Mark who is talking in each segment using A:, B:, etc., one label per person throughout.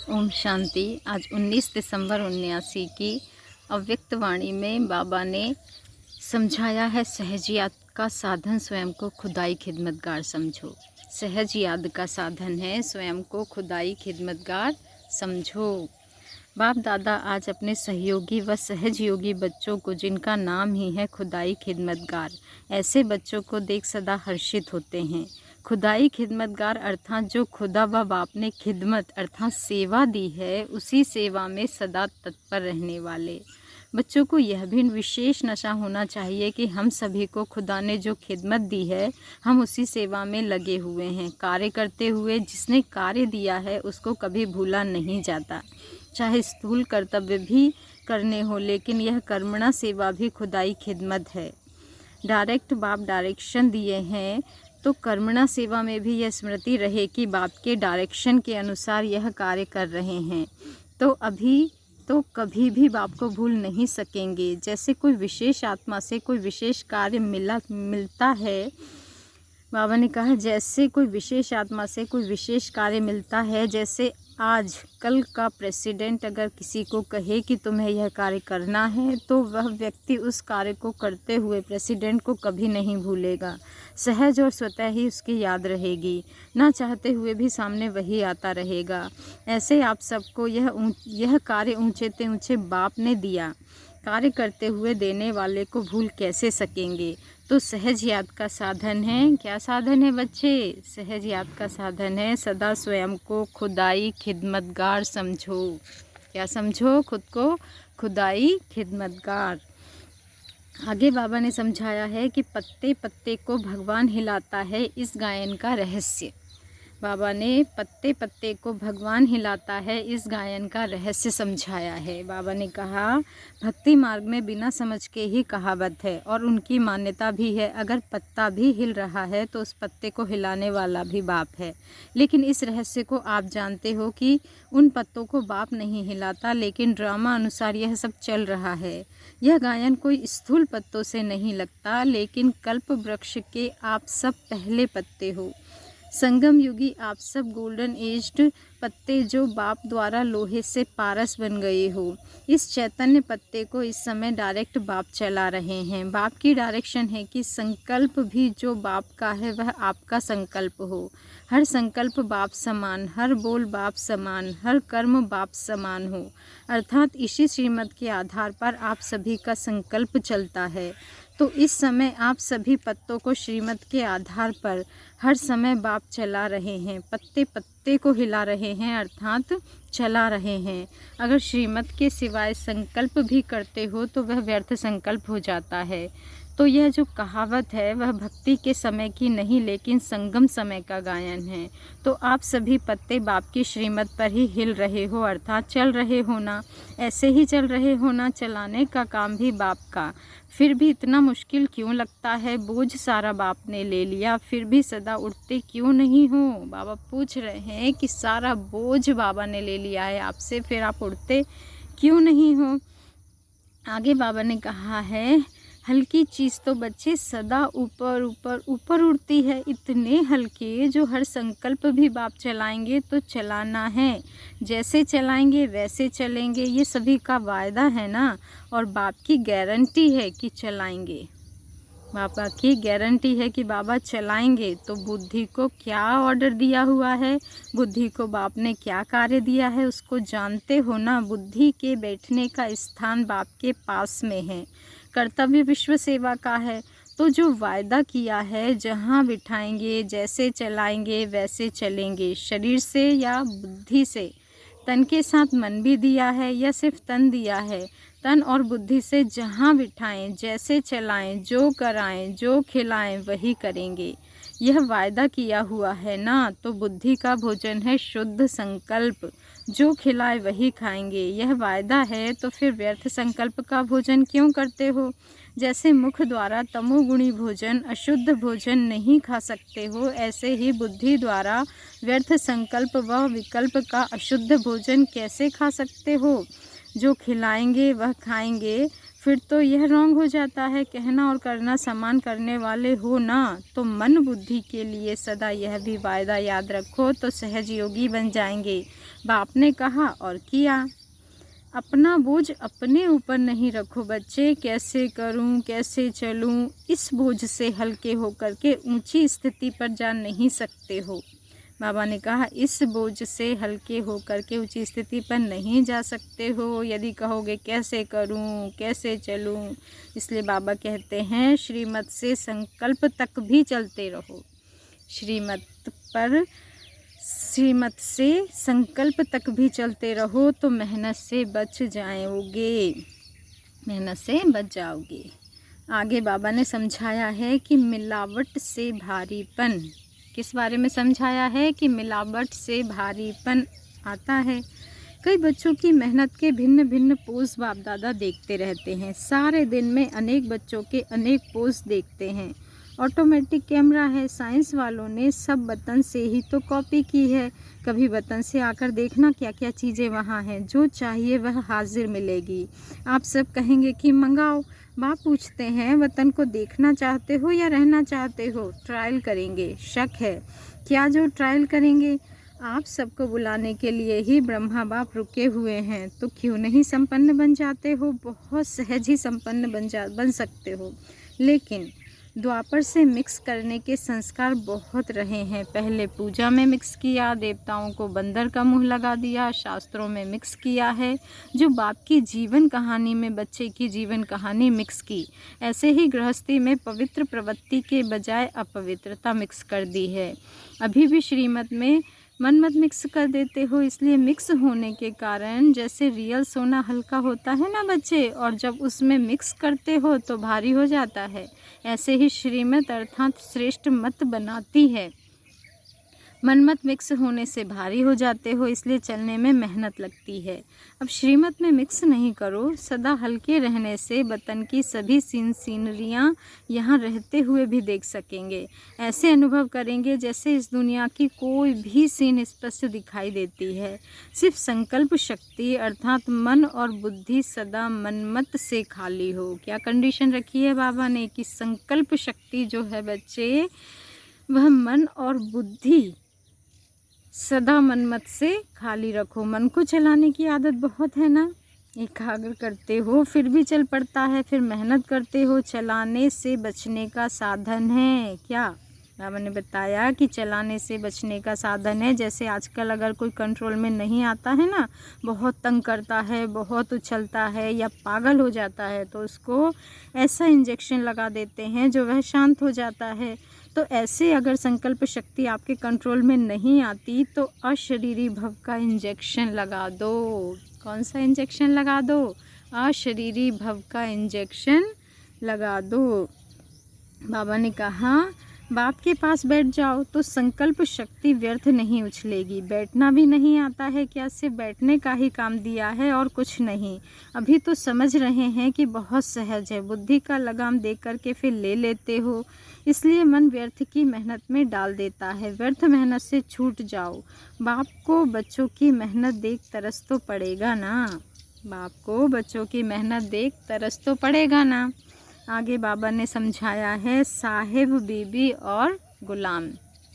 A: ओम शांति। आज 19 दिसंबर 1979 की अव्यक्त वाणी में बाबा ने समझाया है, सहज याद का साधन स्वयं को खुदाई खिदमतगार समझो। सहज याद का साधन है स्वयं को खुदाई खिदमतगार समझो। बाप दादा आज अपने सहयोगी व सहज योगी बच्चों को, जिनका नाम ही है खुदाई खिदमतगार, ऐसे बच्चों को देख सदा हर्षित होते हैं। खुदाई खिदमतगार अर्थात जो खुदा व बाप ने खिदमत अर्थात सेवा दी है, उसी सेवा में सदा तत्पर रहने वाले बच्चों को यह भी विशेष नशा होना चाहिए कि हम सभी को खुदा ने जो खिदमत दी है, हम उसी सेवा में लगे हुए हैं। कार्य करते हुए जिसने कार्य दिया है उसको कभी भूला नहीं जाता। चाहे स्थूल कर्तव्य भी करने हो, लेकिन यह कर्मणा सेवा भी खुदाई खिदमत है। डायरेक्ट बाप डायरेक्शन दिए हैं, तो कर्मणा सेवा में भी यह स्मृति रहे कि बाप के डायरेक्शन के अनुसार यह कार्य कर रहे हैं, तो कभी भी बाप को भूल नहीं सकेंगे। जैसे कोई विशेष आत्मा से कोई विशेष कार्य मिलता है, बाबा ने कहा जैसे कोई विशेष आत्मा से कोई विशेष कार्य मिलता है, जैसे आज कल का प्रेसिडेंट अगर किसी को कहे कि तुम्हें यह कार्य करना है, तो वह व्यक्ति उस कार्य को करते हुए प्रेसिडेंट को कभी नहीं भूलेगा। सहज और स्वतः ही उसकी याद रहेगी, ना चाहते हुए भी सामने वही आता रहेगा। ऐसे आप सबको यह कार्य ऊंचे ते ऊंचे बाप ने दिया, कार्य करते हुए देने वाले को भूल कैसे सकेंगे। तो सहज याद का साधन है, क्या साधन है बच्चे? सहज याद का साधन है सदा स्वयं को खुदाई खिदमतगार समझो। क्या समझो? खुद को खुदाई खिदमतगार। आगे बाबा ने समझाया है कि पत्ते पत्ते को भगवान हिलाता है, इस गायन का रहस्य। बाबा ने पत्ते पत्ते को भगवान हिलाता है, इस गायन का रहस्य समझाया है। बाबा ने कहा भक्ति मार्ग में बिना समझ के ही कहावत है, और उनकी मान्यता भी है, अगर पत्ता भी हिल रहा है तो उस पत्ते को हिलाने वाला भी बाप है। लेकिन इस रहस्य को आप जानते हो कि उन पत्तों को बाप नहीं हिलाता, लेकिन ड्रामा अनुसार यह सब चल रहा है। यह गायन कोई स्थूल पत्तों से नहीं लगता, लेकिन कल्प वृक्ष के आप सब पहले पत्ते हो। संगम युगी आप सब गोल्डन एज्ड पत्ते जो बाप द्वारा लोहे से पारस बन गए हो। इस चैतन्य पत्ते को इस समय डायरेक्ट बाप चला रहे हैं। बाप की डायरेक्शन है कि संकल्प भी जो बाप का है वह आपका संकल्प हो। हर संकल्प बाप समान, हर बोल बाप समान, हर कर्म बाप समान हो। अर्थात इसी श्रीमत के आधार पर आप सभी का संकल्प चलता है। तो इस समय आप सभी पत्तों को श्रीमत के आधार पर हर समय बाप चला रहे हैं, पत्ते पत्ते को हिला रहे हैं, अर्थात चला रहे हैं। अगर श्रीमत के सिवाय संकल्प भी करते हो तो वह व्यर्थ संकल्प हो जाता है। तो यह जो कहावत है वह भक्ति के समय की नहीं, लेकिन संगम समय का गायन है। तो आप सभी पत्ते बाप की श्रीमत पर ही हिल रहे हो, अर्थात चल रहे हो ना। ऐसे ही चल रहे हो ना, चलाने का काम भी बाप का। फिर भी इतना मुश्किल क्यों लगता है? बोझ सारा बाप ने ले लिया, फिर भी सदा उठते क्यों नहीं हो? बाबा पूछ रहे हैं कि सारा बोझ बाबा ने ले लिया है आपसे, फिर आप उठते क्यों नहीं हो? आगे बाबा ने कहा है हल्की चीज़ तो बच्चे सदा ऊपर ऊपर ऊपर उड़ती है, इतने हल्के जो हर संकल्प भी बाप चलाएंगे तो चलाना है। जैसे चलाएंगे वैसे चलेंगे, ये सभी का वायदा है ना, और बाप की गारंटी है कि चलाएंगे। बाबा की गारंटी है कि बाबा चलाएंगे। तो बुद्धि को क्या ऑर्डर दिया हुआ है, बुद्धि को बाप ने क्या कार्य दिया है, उसको जानते हो ना। बुद्धि के बैठने का स्थान बाप के पास में है। कर्तव्य विश्व सेवा का है, तो जो वायदा किया है, जहाँ बिठाएंगे, जैसे चलाएंगे वैसे चलेंगे। शरीर से या बुद्धि से, तन के साथ मन भी दिया है या सिर्फ तन दिया है? तन और बुद्धि से जहाँ बिठाएं, जैसे चलाएं, जो कराएं, जो खिलाएं वही करेंगे। यह वायदा किया हुआ है ना। तो बुद्धि का भोजन है शुद्ध संकल्प, जो खिलाए वही खाएंगे। यह वायदा है, तो फिर व्यर्थ संकल्प का भोजन क्यों करते हो? जैसे मुख द्वारा तमोगुणी भोजन, अशुद्ध भोजन नहीं खा सकते हो, ऐसे ही बुद्धि द्वारा व्यर्थ संकल्प व विकल्प का अशुद्ध भोजन कैसे खा सकते हो? जो खिलाएंगे वह खाएंगे, फिर तो यह रॉन्ग हो जाता है। कहना और करना समान करने वाले हो ना, तो मन बुद्धि के लिए सदा यह भी वायदा याद रखो तो सहज योगी बन जाएंगे। बाप ने कहा और किया। अपना बोझ अपने ऊपर नहीं रखो बच्चे, कैसे करूं, कैसे चलूं, इस बोझ से हल्के होकर के ऊंची स्थिति पर जा नहीं सकते हो। बाबा ने कहा इस बोझ से हल्के होकर के ऊंची स्थिति पर नहीं जा सकते हो यदि कहोगे कैसे करूं, कैसे चलूं। इसलिए बाबा कहते हैं श्रीमत से संकल्प तक भी चलते रहो। श्रीमत से संकल्प तक भी चलते रहो तो मेहनत से बच जाओगे, मेहनत से बच जाओगे। आगे बाबा ने समझाया है कि मिलावट से भारीपन, किस बारे में समझाया है कि मिलावट से भारीपन आता है। कई बच्चों की मेहनत के भिन्न भिन्न पोज बाप दादा देखते रहते हैं। सारे दिन में अनेक बच्चों के अनेक पोज देखते हैं। ऑटोमेटिक कैमरा है, साइंस वालों ने सब वतन से ही तो कॉपी की है। कभी वतन से आकर देखना क्या क्या चीज़ें वहाँ हैं, जो चाहिए वह हाजिर मिलेगी। आप सब कहेंगे कि मंगाओ। बाप पूछते हैं वतन को देखना चाहते हो या रहना चाहते हो? ट्रायल करेंगे। शक है क्या जो ट्रायल करेंगे? आप सबको बुलाने के लिए ही ब्रह्मा बाप रुके हुए हैं, तो क्यों नहीं संपन्न बन जाते हो? बहुत सहज ही संपन्न बन सकते हो। लेकिन द्वापर से मिक्स करने के संस्कार बहुत रहे हैं। पहले पूजा में मिक्स किया, देवताओं को बंदर का मुंह लगा दिया, शास्त्रों में मिक्स किया है, जो बाप की जीवन कहानी में बच्चे की जीवन कहानी मिक्स की। ऐसे ही गृहस्थी में पवित्र प्रवृत्ति के बजाय अपवित्रता मिक्स कर दी है। अभी भी श्रीमत में मन मत मिक्स कर देते हो। इसलिए मिक्स होने के कारण जैसे रियल सोना हल्का होता है ना बच्चे, और जब उसमें मिक्स करते हो तो भारी हो जाता है, ऐसे ही श्रीमत अर्थात श्रेष्ठ मत बनाती है। मनमत मिक्स होने से भारी हो जाते हो, इसलिए चलने में मेहनत लगती है। अब श्रीमत में मिक्स नहीं करो, सदा हल्के रहने से वतन की सभी सीनरियाँ यहाँ रहते हुए भी देख सकेंगे। ऐसे अनुभव करेंगे जैसे इस दुनिया की कोई भी सीन स्पष्ट दिखाई देती है। सिर्फ संकल्प शक्ति अर्थात मन और बुद्धि सदा मनमत से खाली हो। क्या कंडीशन रखी है बाबा ने कि संकल्प शक्ति जो है बच्चे, वह मन और बुद्धि सदा मनमत से खाली रखो। मन को चलाने की आदत बहुत है ना, एकाग्र करते हो फिर भी चल पड़ता है, फिर मेहनत करते हो, चलाने से बचने का साधन है। क्या बाबा ने बताया कि चलाने से बचने का साधन है। जैसे आजकल अगर कोई कंट्रोल में नहीं आता है ना, बहुत तंग करता है, बहुत उछलता है या पागल हो जाता है, तो उसको ऐसा इंजेक्शन लगा देते हैं जो वह शांत हो जाता है। तो ऐसे अगर संकल्प शक्ति आपके कंट्रोल में नहीं आती तो अशरीरी भव का इंजेक्शन लगा दो। कौन सा इंजेक्शन लगा दो? अशरीरी भव का इंजेक्शन लगा दो। बाबा ने कहा बाप के पास बैठ जाओ तो संकल्प शक्ति व्यर्थ नहीं उछलेगी। बैठना भी नहीं आता है क्या? सिर्फ बैठने का ही काम दिया है और कुछ नहीं। अभी तो समझ रहे हैं कि बहुत सहज है, बुद्धि का लगाम दे करके फिर ले लेते हो, इसलिए मन व्यर्थ की मेहनत में डाल देता है। व्यर्थ मेहनत से छूट जाओ। बाप को बच्चों की मेहनत देख तरस तो पड़ेगा ना, बाप को बच्चों की मेहनत देख तरस तो पड़ेगा ना। आगे बाबा ने समझाया है साहिब बीबी और गुलाम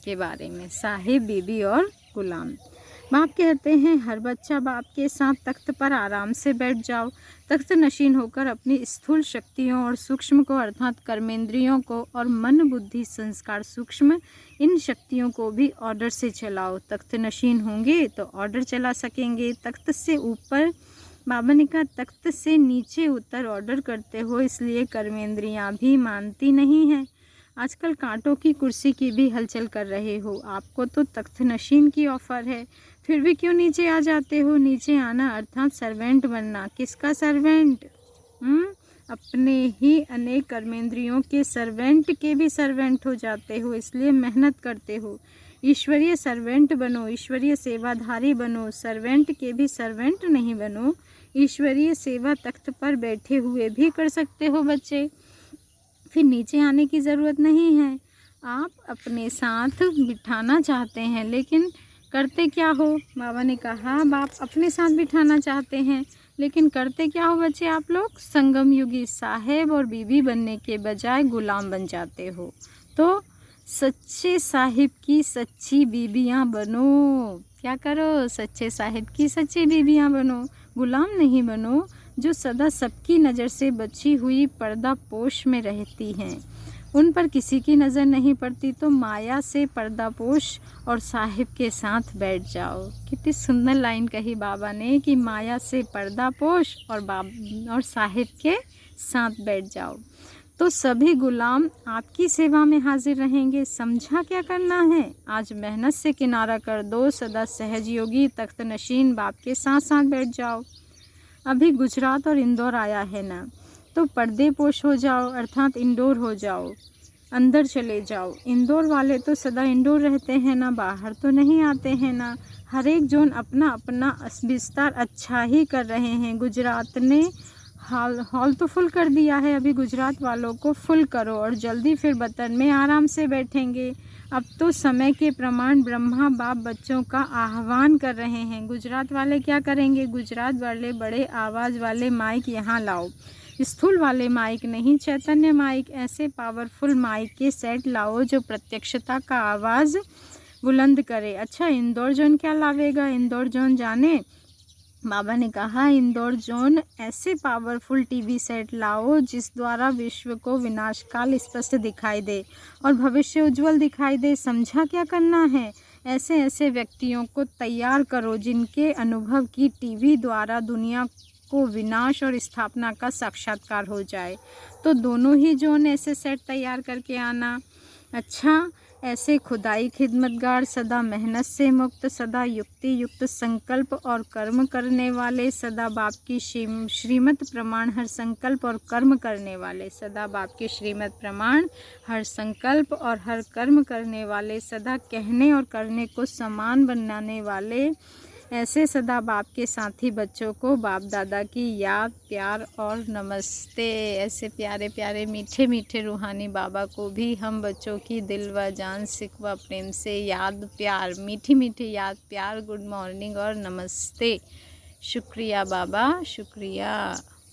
A: के बारे में। साहिब बीबी और गुलाम। बाप कहते हैं हर बच्चा बाप के साथ तख्त पर आराम से बैठ जाओ। तख्त नशीन होकर अपनी स्थूल शक्तियों और सूक्ष्म को अर्थात कर्मेंद्रियों को और मन बुद्धि संस्कार सूक्ष्म इन शक्तियों को भी ऑर्डर से चलाओ। तख्त नशीन होंगे तो ऑर्डर चला सकेंगे। तख्त से ऊपर बाबा ने कहा तख्त से नीचे उतर ऑर्डर करते हो, इसलिए कर्मेंद्रियां भी मानती नहीं है। आजकल कांटों की कुर्सी की भी हलचल कर रहे हो। आपको तो तख्त नशीन की ऑफ़र है, फिर भी क्यों नीचे आ जाते हो? नीचे आना अर्थात सर्वेंट बनना। किसका सर्वेंट? अपने ही अनेक कर्मेंद्रियों के सर्वेंट के भी सर्वेंट हो जाते हो, इसलिए मेहनत करते हो। ईश्वरीय सर्वेंट बनो, ईश्वरीय सेवाधारी बनो, सर्वेंट के भी सर्वेंट नहीं बनो। ईश्वरीय सेवा तख्त पर बैठे हुए भी कर सकते हो बच्चे, फिर नीचे आने की ज़रूरत नहीं है। आप अपने साथ बिठाना चाहते हैं लेकिन करते क्या हो? बाबा ने कहा बाप अपने साथ बिठाना चाहते हैं लेकिन करते क्या हो बच्चे आप लोग? संगम युगी साहेब और बीबी बनने के बजाय गुलाम बन जाते हो। तो सच्चे साहिब की सच्ची बीबियाँ बनो। क्या करो? सच्चे साहिब की सच्ची बीबियाँ बनो, गुलाम नहीं बनो जो सदा सबकी नज़र से बची हुई पर्दा पोश में रहती हैं। उन पर किसी की नज़र नहीं पड़ती तो माया से पर्दापोश और साहिब के साथ बैठ जाओ। कितनी सुंदर लाइन कही बाबा ने कि माया से पर्दापोश और साहिब के साथ बैठ जाओ तो सभी गुलाम आपकी सेवा में हाजिर रहेंगे। समझा क्या करना है? आज मेहनत से किनारा कर दो, सदा सहजयोगी तख्त नशीन बाप के साथ साथ बैठ जाओ। अभी गुजरात और इंदौर आया है ना, तो पर्दे पोश हो जाओ, अर्थात इंडोर हो जाओ, अंदर चले जाओ। इंदौर वाले तो सदा इंडोर रहते हैं ना, बाहर तो नहीं आते हैं ना। हर एक जोन अपना अपना विस्तार अच्छा ही कर रहे हैं। गुजरात ने हॉल तो फुल कर दिया है, अभी गुजरात वालों को फुल करो और जल्दी फिर वतन में आराम से बैठेंगे। अब तो समय के प्रमाण ब्रह्मा बाप बच्चों का आह्वान कर रहे हैं। गुजरात वाले क्या करेंगे? गुजरात वाले बड़े आवाज़ वाले माइक यहाँ लाओ, स्थूल वाले माइक नहीं, चैतन्य माइक, ऐसे पावरफुल माइक के सेट लाओ जो प्रत्यक्षता का आवाज़ बुलंद करे। अच्छा, इंदौर जोन क्या लावेगा? इंदौर जोन जाने, बाबा ने कहा इंदौर जोन ऐसे पावरफुल टीवी सेट लाओ जिस द्वारा विश्व को विनाशकाल स्पष्ट दिखाई दे और भविष्य उज्जवल दिखाई दे। समझा क्या करना है? ऐसे ऐसे व्यक्तियों को तैयार करो जिनके अनुभव की टीवी द्वारा दुनिया को विनाश और स्थापना का साक्षात्कार हो जाए। तो दोनों ही जोन ऐसे सेट तैयार करके आना। अच्छा, ऐसे खुदाई खिदमतगार, सदा मेहनत से मुक्त, सदा युक्ति युक्त संकल्प और कर्म करने वाले, सदा बाप की श्रीमत प्रमाण हर संकल्प और कर्म करने वाले, सदा बाप की श्रीमत प्रमाण हर संकल्प और हर कर्म करने वाले, सदा कहने और करने को समान बनाने वाले, ऐसे सदा बाप के साथी बच्चों को बाप दादा की याद, प्यार और नमस्ते। ऐसे प्यारे प्यारे मीठे मीठे रूहानी बाबा को भी हम बच्चों की दिल व जान सिकवा प्रेम से याद, प्यार, मीठी मीठी याद, प्यार, गुड मॉर्निंग और नमस्ते। शुक्रिया बाबा, शुक्रिया।